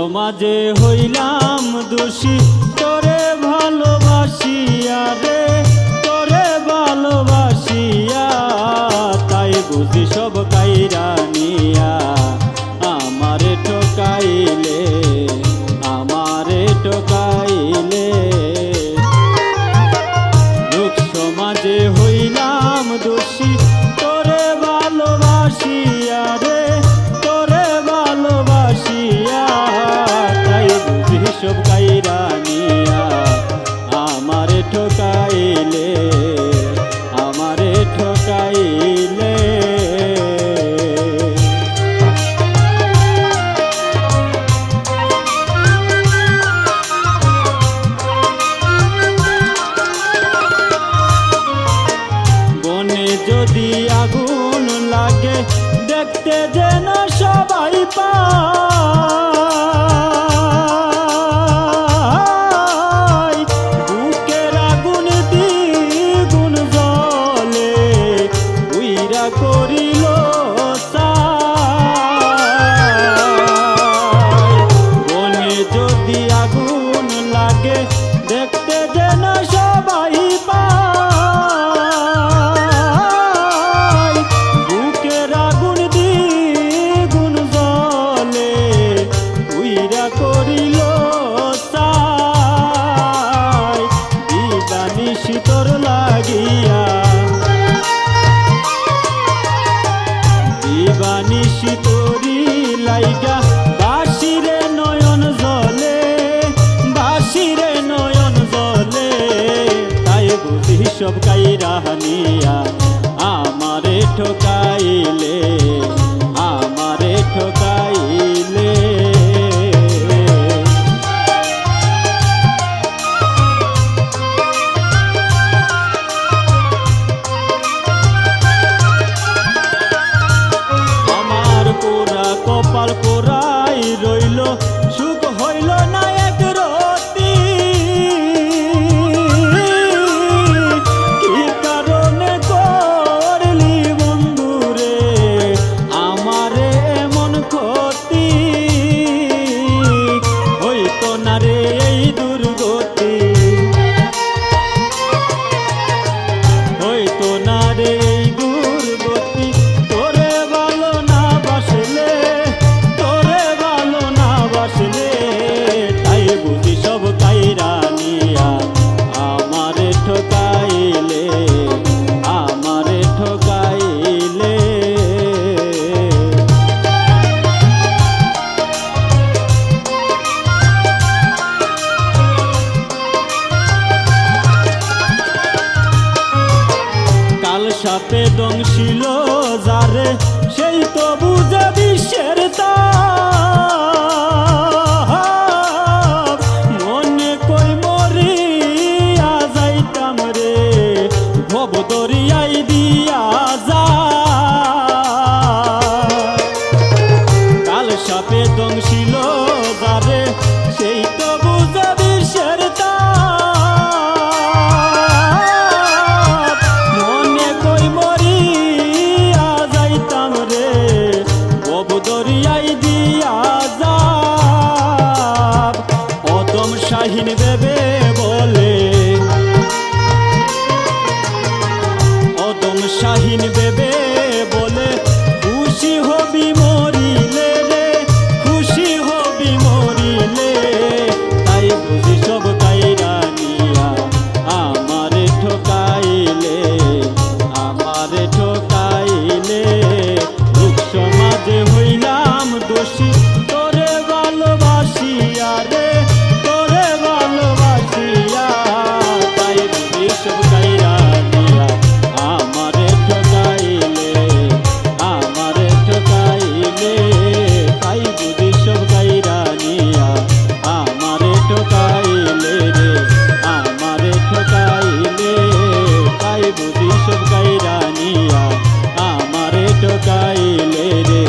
সমাজে হইলাম দোষী তোরে ভালোবাসিয়া রে, তোরে ভালোবাসিয়া তাই বুঝি সব কাইরা নিয়া আমারে ঠকাইলে, আমারে ঠকাইলে। লোক সমাজে হইলাম দোষী তোরে ভালোবাসিয়া রে, তোরে ভালোবাসিয়া তাই বুঝি সব কাইরা নিয়া আমারে ঠকাইলে, আমারে ঠকাইলে। বনে যদি আগুন লাগে দেখতে যেন সবাই পায়, বুকের আগুন দ্বিগুণ জ্বলে উইরা করিল ছাই। বনে যদি আগুন লাগে দেখতে যেন সবাই পায়, বুকের আগুন দ্বিগুণ জ্বলে উইরা করিল ছাই। দিবানিশি তোর লাগিয়া, দিবানিশি তোরি লাইগা বাসিরে নয়ন জ্বলে, বাসিরে নয়ন জ্বলে তাই বুঝি সব কাইরা নিয়া আমারে ঠকাইলে, আমারে ঠকাইলে। আমার পোড়া কপাল পোড়াই রইল, সুখ হইল না এক রতি। কি কারণে করলি বন্ধুরে আমারে এমন ক্ষতি, হইতো না রে এই দুর্গতি, হইতো না রে এই দুর্গতি। তোরে ভালো না বাসলে, তোরে ভালো না বাসলে তাই বুঝি সব কাইরা নিয়া আমারে ঠকাইলে, আমারে ঠকাইলে। কাল সাপে দংশিল যারে সেই তো বুঝে বিশ্বের তাপ, মনে কই মরিয়া যাইতাম রে ভব দরিয়াই দিয়া যা। কাল সাপে দংশিল যারে সেই তো বুঝে বিশ্বের তাপ, মনে কই মরিয়া যাইতাম রে ভব দরিয়াই দিয়া যা। অদম শাহিন ভেবে বলে, অদম শাহিন ভেবে বলে খুশি হবি মরিলে রে, খুশি হবি মরিলে তাই বুঝি সব কাইরা নিয়া আমারে ঠকাইলে, আমারে ঠকাইলে। লোক সমাজে হইলাম দোষী তোরে ভালোবাসিয়া রে, তোরে ভালোবাসিয়া তাই বুঝি সব কাইরা নিয়া আমারে ঠকাইলে, আমারে ঠকাইলে। তাই বুঝি সব কাইরা নিয়া আমারে ঠকাইলে রে, আমারে ঠকাইলে। তাই বুঝি সব কাইরা নিয়া আমারে ঠকাইলে রে।